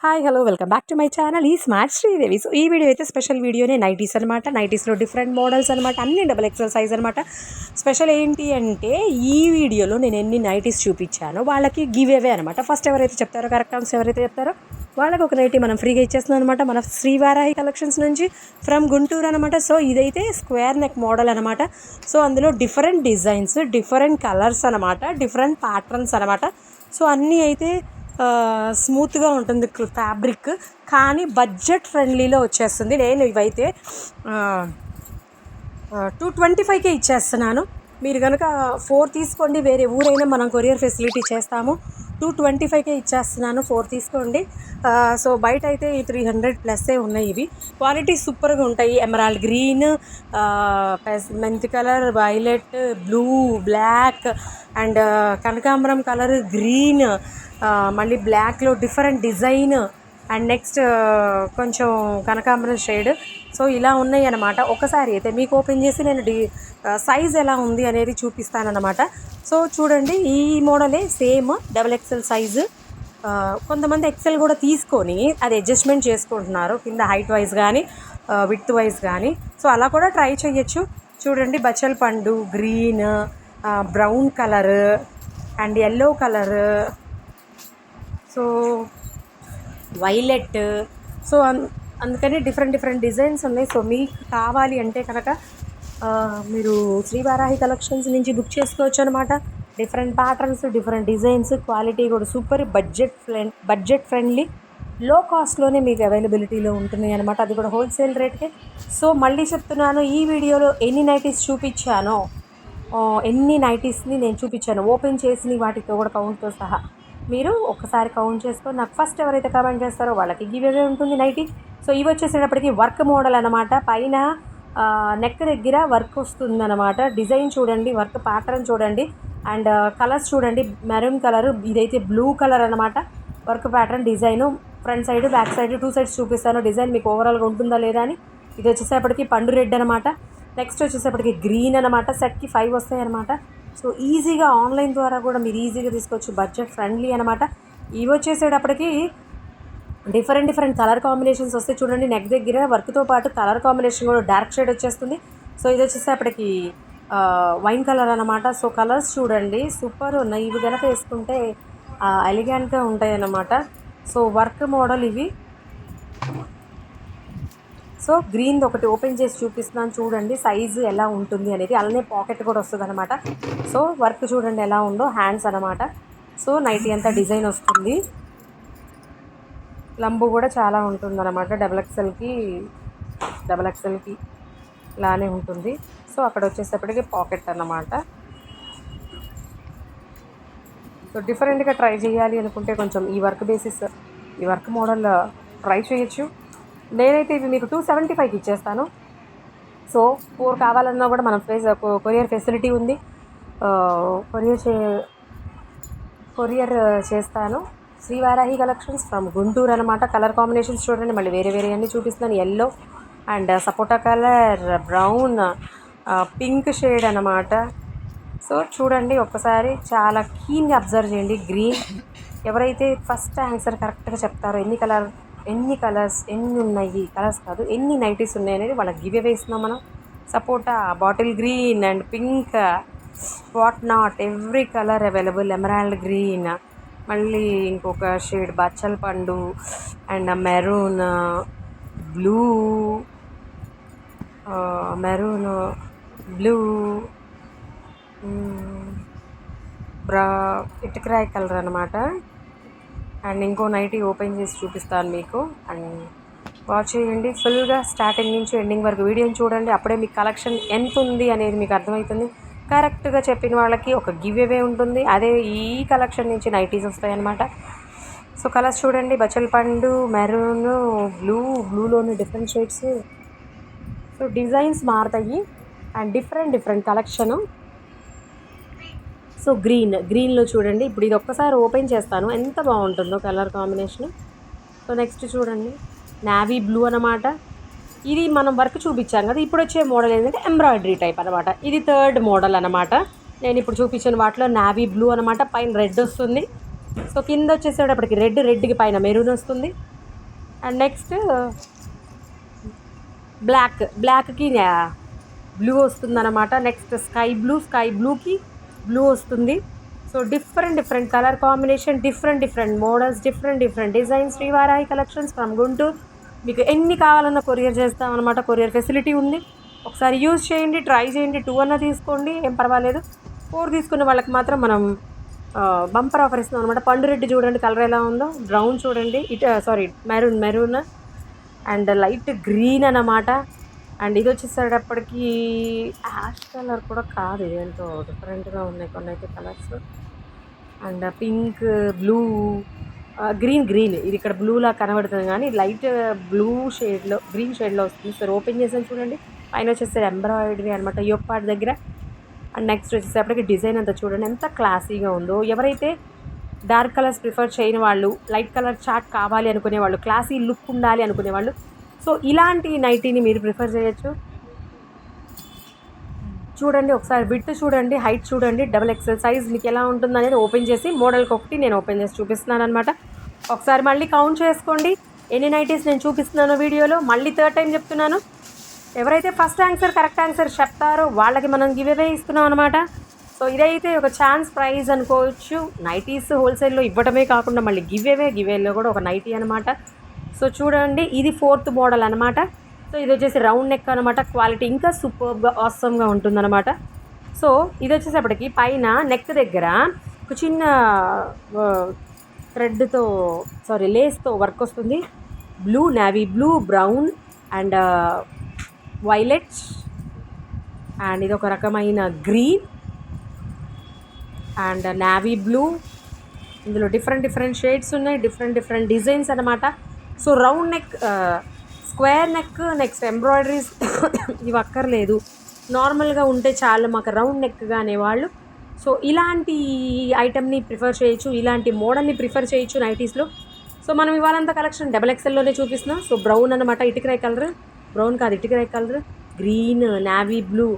Hi hello welcome back to my channel ఈ smart Sridevi. So ఈ video అయితే special వీడియోనే నైటీస్ అనమాట. నైటీస్లో డిఫరెంట్ మోడల్స్ అనమాట, అన్ని డబుల్ ఎక్సెల్ సైజ్ అనమాట. స్పెషల్ ఏంటి అంటే ఈ వీడియోలో నేను ఎన్ని నైటీస్ చూపించానో వాళ్ళకి గివ్ అవే అనమాట. ఫస్ట్ ఎవరైతే చెప్తారో కరెక్ట్ ఆన్సర్ ఎవరైతే చెప్తారో వాళ్ళకి ఒక నైటీ మనం ఫ్రీగా ఇచ్చేస్తున్నాం అనమాట. మన శ్రీవారాహి కలెక్షన్స్ నుంచి ఫ్రమ్ గుంటూరు అనమాట. సో ఇదైతే స్క్వేర్ నెక్ మోడల్ అనమాట. సో అందులో డిఫరెంట్ డిజైన్స్, డిఫరెంట్ కలర్స్ అనమాట, డిఫరెంట్ ప్యాటర్న్స్ అనమాట. సో అన్నీ అయితే స్మూత్గా ఉంటుంది ఫ్యాబ్రిక్, కానీ బడ్జెట్ ఫ్రెండ్లీలో వచ్చేస్తుంది. నేను ఇవైతే 225కే ఇచ్చేస్తున్నాను. మీరు కనుక 4 తీసుకోండి, వేరే ఊరైనా మనం కొరియర్ ఫెసిలిటీ చేస్తాము. 225కే ఇచ్చేస్తున్నాను, 4 తీసుకోండి. సో బయట అయితే 300+ ఉన్నాయి. ఇవి క్వాలిటీ సూపర్గా ఉంటాయి. ఎమరాల్డ్ గ్రీన్, మెంతి colour, violet, blue, black and కనకాంబరం కలర్, గ్రీన్, మళ్ళీ బ్లాక్లో డిఫరెంట్ డిజైన్ అండ్ నెక్స్ట్ కొంచెం కనకాంబరం షేడ్. సో ఇలా ఉన్నాయి అన్నమాట. ఒకసారి అయితే మీకు ఓపెన్ చేసి నేను సైజ్ ఎలా ఉంది అనేది చూపిస్తానన్నమాట. సో చూడండి, ఈ మోడలే సేమ్ డబుల్ ఎక్సెల్ సైజు. కొంతమంది ఎక్సెల్ కూడా తీసుకొని అది అడ్జస్ట్మెంట్ చేసుకుంటున్నారు, కింద హైట్ వైజ్ కానీ విడ్త్ వైజ్ కానీ. సో అలా కూడా ట్రై చేయొచ్చు. చూడండి, బచ్చల పండు green, brown colour and yellow colour, so violet. So అందుకని డిఫరెంట్ డిజైన్స్ ఉన్నాయి. సో మీకు కావాలి అంటే కనుక మీరు శ్రీవారాహి కలెక్షన్స్ నుంచి బుక్ చేసుకోవచ్చు అనమాట. Different patterns, different designs, quality కూడా సూపర్, బడ్జెట్ ఫ్రెండ్లీ, లో కాస్ట్లోనే మీకు అవైలబిలిటీలో ఉంటున్నాయి అనమాట. అది కూడా హోల్సేల్ రేట్కే. సో మళ్ళీ చెప్తున్నాను, ఈ వీడియోలో ఎన్ని నైటీస్ చూపించానో, ఎన్ని నైటీస్ని నేను చూపించాను ఓపెన్ చేసి వాటితో కూడా కౌంట్తో సహా మీరు ఒక్కసారి కౌంట్ చేసుకొని నాకు ఫస్ట్ ఎవరైతే కామెంట్ చేస్తారో వాళ్ళకి గివ్ అవే ఉంటుంది నైటీ. సో ఇవి వచ్చేసేటప్పటికి వర్క్ మోడల్ అనమాట. పైన నెక్ దగ్గర వర్క్ వస్తుంది అనమాట. డిజైన్ చూడండి, వర్క్ ప్యాటర్న్ చూడండి అండ్ కలర్స్ చూడండి. మెరూన్ కలర్, ఇదైతే బ్లూ కలర్ అనమాట. Work pattern design front side back side 2 sides చూపిస్తాను. డిజైన్ మీకు ఓవరాల్గా ఉంటుందా లేదా అని. ఇది వచ్చేసేపటికి పండు రెడ్ అనమాట. నెక్స్ట్ వచ్చేసేపటికి గ్రీన్ అనమాట. సెట్కి 5 వస్తాయి అనమాట. సో ఈజీగా ఆన్లైన్ ద్వారా కూడా మీరు ఈజీగా తీసుకోవచ్చు, బడ్జెట్ ఫ్రెండ్లీ అనమాట. ఇవి వచ్చేసేటప్పటికి డిఫరెంట్ కలర్ కాంబినేషన్స్ వస్తాయి. చూడండి, నెక్ దగ్గర వర్క్తో పాటు కలర్ కాంబినేషన్ కూడా డార్క్ షేడ్ వచ్చేస్తుంది. సో ఇది వచ్చేసేపటికి వైన్ కలర్ అనమాట. సో కలర్స్ చూడండి సూపర్ ఉన్నాయి. ఇవి కనుక వేసుకుంటే ఎలిగెంట్గా ఉంటాయి అన్నమాట. సో వర్క్ మోడల్ ఇవి. సో గ్రీన్ది ఒకటి ఓపెన్ చేసి చూపిస్తున్నాను, చూడండి సైజు ఎలా ఉంటుంది అనేది. అలానే పాకెట్ కూడా వస్తుంది అనమాట. సో వర్క్ చూడండి ఎలా ఉందో, హ్యాండ్స్ అనమాట. సో నైటీ అంతా డిజైన్ వస్తుంది. లంబు కూడా చాలా ఉంటుంది అనమాట. డబుల్ ఎక్సెల్కి ఇలానే ఉంటుంది. సో అక్కడ వచ్చేసేపటికి పాకెట్ అన్నమాట. సో డిఫరెంట్గా ట్రై చేయాలి అనుకుంటే కొంచెం ఈ వర్క్ మోడల్ ట్రై చేయొచ్చు. నేనైతే ఇవి మీకు 275కి ఇచ్చేస్తాను. సో 4 కావాలన్నా కూడా మనం కొరియర్ ఫెసిలిటీ ఉంది. కొరియర్ చేస్తాను. శ్రీవారాహి కలెక్షన్స్ ఫ్రమ్ గుంటూరు అనమాట. కలర్ కాంబినేషన్స్ చూడండి, మళ్ళీ వేరే అన్నీ చూపిస్తున్నాను. Yellow and sapota colour, brown, pink shade అనమాట. సో చూడండి ఒక్కసారి చాలా కీన్గా అబ్జర్వ్ చేయండి. గ్రీన్, ఎవరైతే ఫస్ట్ ఆన్సర్ కరెక్ట్గా చెప్తారో ఎన్ని కలర్స్ ఎన్ని ఉన్నాయి, కలర్స్ కాదు ఎన్ని నైటీస్ ఉన్నాయి అనేది వాళ్ళకి గివ్ అవే ఇస్తున్నాం మనం. సపోటా, bottle green and pink, what not, every colour available. Emerald green, మళ్ళీ ఇంకొక షేడ్ బచ్చల పండు అండ్ మెరూన్, బ్లూ, ఇటుకరాయి కలర్ అనమాట. అండ్ ఇంకో నైటీ ఓపెన్ చేసి చూపిస్తాను మీకు. అండ్ వాచ్ చేయండి ఫుల్గా, స్టార్టింగ్ నుంచి ఎండింగ్ వరకు వీడియోని చూడండి. అప్పుడే మీకు కలెక్షన్ ఎంత ఉంది అనేది మీకు అర్థమవుతుంది. కరెక్ట్గా చెప్పిన వాళ్ళకి ఒక గివ్ అవే ఉంటుంది. అదే ఈ కలెక్షన్ నుంచి నైటీస్ వస్తాయి అన్నమాట. సో కలర్స్ చూడండి, బచ్చల పండు, మెరూన్, బ్లూలోని డిఫరెంట్ షేడ్స్. సో డిజైన్స్ మారుతాయి అండ్ డిఫరెంట్ కలెక్షను. సో గ్రీన్లో చూడండి, ఇప్పుడు ఇది ఒక్కసారి ఓపెన్ చేస్తాను, ఎంత బాగుంటుందో కలర్ కాంబినేషన్. సో నెక్స్ట్ చూడండి, నావీ బ్లూ అనమాట. ఇది మనం వర్క్ చూపించాం కదా. ఇప్పుడు వచ్చే మోడల్ ఏంటంటే ఎంబ్రాయిడరీ టైప్ అనమాట. ఇది 3rd మోడల్ అనమాట. నేను ఇప్పుడు చూపించిన వాటిలో నావీ బ్లూ అనమాట. పైన రెడ్ వస్తుంది. సో కింద వచ్చేసేటప్పటికి రెడ్కి పైన మెరూన్ వస్తుంది. అండ్ నెక్స్ట్ బ్లాక్కి బ్లూ వస్తుంది అనమాట. నెక్స్ట్ స్కై బ్లూకి బ్లూ వస్తుంది. So different colour combination, different models, different designs. Srivarahi collections from Guntur. మీకు ఎన్ని కావాలన్నా కొరియర్ చేస్తామన్నమాట. కొరియర్ ఫెసిలిటీ ఉంది. ఒకసారి యూజ్ చేయండి, ట్రై చేయండి. 2 అన్నా తీసుకోండి, ఏం పర్వాలేదు. 4 తీసుకున్న వాళ్ళకి మాత్రం మనం బంపర్ ఆఫర్ ఇస్తున్నాం అనమాట. పండు రెడ్డి చూడండి కలర్ ఎలా ఉందో. బ్రౌన్ చూడండి, మెరూన్ అండ్ లైట్ గ్రీన్ అన్నమాట. అండ్ ఇది వచ్చేసేటప్పటికి యాష్ కలర్ కూడా కాదు, ఇదేంటో డిఫరెంట్గా ఉన్నాయి కొన్ని అయితే colours. And pink, blue, green ఇది ఇక్కడ బ్లూలా కనబడుతుంది కానీ లైట్ బ్లూ షేడ్లో, గ్రీన్ షేడ్లో వస్తుంది. సో ఓపెన్ చేసాను చూడండి. పైన వచ్చేసరి ఎంబ్రాయిడరీ అనమాట యోక్ పార్ట్ దగ్గర. అండ్ నెక్స్ట్ వచ్చేసరికి డిజైన్ అంతా చూడండి ఎంత క్లాసీగా ఉందో. ఎవరైతే డార్క్ కలర్స్ ప్రిఫర్ చేయని వాళ్ళు, లైట్ కలర్ చార్ట్ కావాలి అనుకునే వాళ్ళు, క్లాసీ లుక్ ఉండాలి అనుకునే వాళ్ళు, సో ఇలాంటి నైటీని మీరు ప్రిఫర్ చేయొచ్చు. చూడండి ఒకసారి విడ్త్ చూడండి, హైట్ చూడండి, XXL సైజ్ మీకు ఎలా ఉంటుంది అనేది ఓపెన్ చేసి మోడల్కి ఒకటి నేను ఓపెన్ చేసి చూపిస్తున్నాను అనమాట. ఒకసారి మళ్ళీ కౌంట్ చేసుకోండి ఎన్ని నైటీస్ నేను చూపిస్తున్నానో వీడియోలో. మళ్ళీ 3rd టైం చెప్తున్నాను, ఎవరైతే ఫస్ట్ ఆన్సర్ కరెక్ట్ ఆన్సర్ చెప్తారో వాళ్ళకి మనం గివ్ అవే ఇస్తున్నాం అనమాట. సో ఇదైతే ఒక ఛాన్స్ ప్రైజ్ అనుకోవచ్చు. నైటీస్ హోల్సేల్లో ఇవ్వడమే కాకుండా మళ్ళీ గివేలో కూడా ఒక నైటీ అనమాట. సో చూడండి ఇది 4th మోడల్ అనమాట. సో ఇది వచ్చేసి రౌండ్ నెక్ అనమాట. క్వాలిటీ ఇంకా సూపర్గా ఆసమ్గా ఉంటుందన్నమాట. సో ఇది వచ్చేసప్పటికి పైన నెక్ దగ్గర ఒక చిన్న థ్రెడ్తో లేస్తో వర్క్ వస్తుంది. Blue, navy blue, brown and violet and ఇది ఒక రకమైన గ్రీన్ అండ్ నేవీ బ్లూ. ఇందులో డిఫరెంట్ షేడ్స్ ఉన్నాయి, డిఫరెంట్ డిజైన్స్ అనమాట. So round neck, square neck, next embroideries ఇవి అక్కర్లేదు, నార్మల్గా ఉంటే చాలు మాకు రౌండ్ నెక్గా అనేవాళ్ళు. సో ఇలాంటి ఐటమ్ని ప్రిఫర్ చేయొచ్చు, ఇలాంటి మోడల్ని ప్రిఫర్ చేయొచ్చు నైటీస్లో. సో మనం ఇవాళంతా కలెక్షన్ XXLలోనే చూపిస్తున్నాం. సో బ్రౌన్ అనమాట, ఇటుకరాయ్ కలర్, ఇటుకరాయ్ colour, green, navy blue,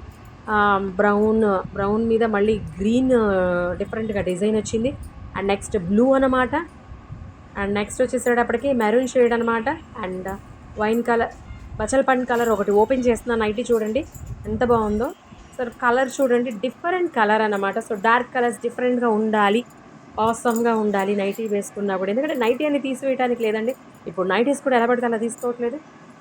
brown మీద మళ్ళీ గ్రీన్ డిఫరెంట్గా డిజైన్ వచ్చింది. అండ్ నెక్స్ట్ బ్లూ అనమాట. అండ్ నెక్స్ట్ వచ్చేసేటప్పటికి మెరూన్ షేడ్ అనమాట. అండ్ వైన్ కలర్, బచల్ పండు కలర్ ఒకటి ఓపెన్ చేస్తున్నాను. నైటీ చూడండి ఎంత బాగుందో. సో కలర్ చూడండి, డిఫరెంట్ కలర్ అనమాట. సో డార్క్ కలర్స్ డిఫరెంట్గా ఉండాలి, ఆసమ్గా ఉండాలి నైటీ వేసుకున్నా కూడా. ఎందుకంటే నైటీ అని తీసివేయడానికి లేదండి, ఇప్పుడు నైటీస్ కూడా ఎలా పడితే అలా తీసుకోవట్లేదు.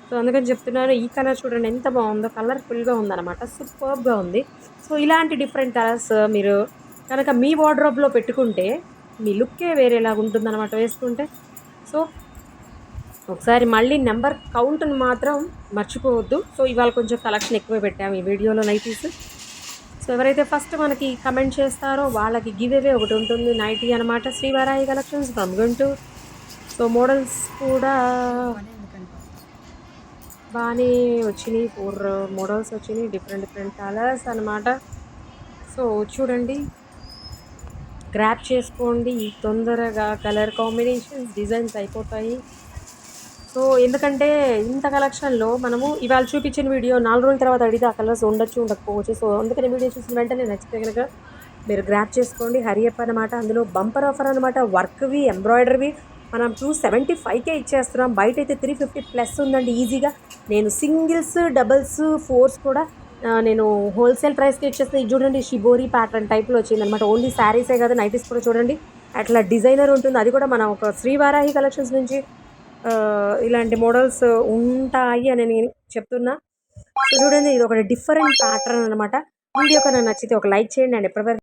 సో అందుకని చెప్తున్నాను. ఈ కలర్ చూడండి ఎంత బాగుందో, కలర్ఫుల్గా ఉందన్నమాట, సూపర్గా ఉంది. సో ఇలాంటి డిఫరెంట్ కలర్స్ మీరు కనుక మీ వార్డ్రోబ్లో పెట్టుకుంటే మీ లుక్కే వేరేలాగా ఉంటుందన్నమాట వేసుకుంటే. సో ఒకసారి మళ్ళీ నెంబర్ కౌంట్ని మాత్రం మర్చిపోవద్దు. సో ఇవాళ కొంచెం కలెక్షన్ ఎక్కువ పెట్టాము ఈ వీడియోలో నైటీస్. సో ఎవరైతే ఫస్ట్ మనకి కమెంట్ చేస్తారో వాళ్ళకి గివ్ అవే ఒకటి ఉంటుంది, నైటీ అనమాట. Srivarahi collections from Guntur. So models కూడా బాగానే వచ్చినాయి, 4 మోడల్స్ వచ్చినాయి, డిఫరెంట్ కలర్స్ అనమాట. సో చూడండి, గ్రాప్ చేసుకోండి తొందరగా, కలర్ కాంబినేషన్స్, డిజైన్స్ అయిపోతాయి. సో ఎందుకంటే ఇంత కలెక్షన్లో మనము ఇవాళ చూపించిన వీడియో 4 రోజుల తర్వాత అడిగితే ఆ కలర్స్ ఉండకపోవచ్చు. సో అందుకని వీడియో చూసిన వెంటనే నచ్చితే కనుక మీరు గ్రాప్ చేసుకోండి, హరియప్ అనమాట. అందులో బంపర్ ఆఫర్ అనమాట, వర్క్వి, ఎంబ్రాయిడరీవి మనం 275కే ఇచ్చేస్తున్నాం. బయట అయితే 350+ ఉందండి ఈజీగా. నేను సింగిల్స్, డబుల్స్, 4s కూడా నేను హోల్సేల్ ప్రైస్కి ఇచ్చేస్తాను. ఇది చూడండి షిబోరి ప్యాటర్న్ టైప్లో వచ్చిందనమాట. ఓన్లీ శారీసే కాదు, నైటీస్ కూడా చూడండి అట్లా డిజైనర్ ఉంటుంది. అది కూడా మనం ఒక శ్రీవారాహి కలెక్షన్స్ నుంచి ఇలాంటి మోడల్స్ ఉంటాయి అని నేను చెప్తున్నా. సో చూడండి ఇది ఒక డిఫరెంట్ ప్యాటర్న్ అనమాట. వీడియో కన్నా నచ్చితే ఒక లైక్ చేయండి. అండ్ ఎప్పటివరకు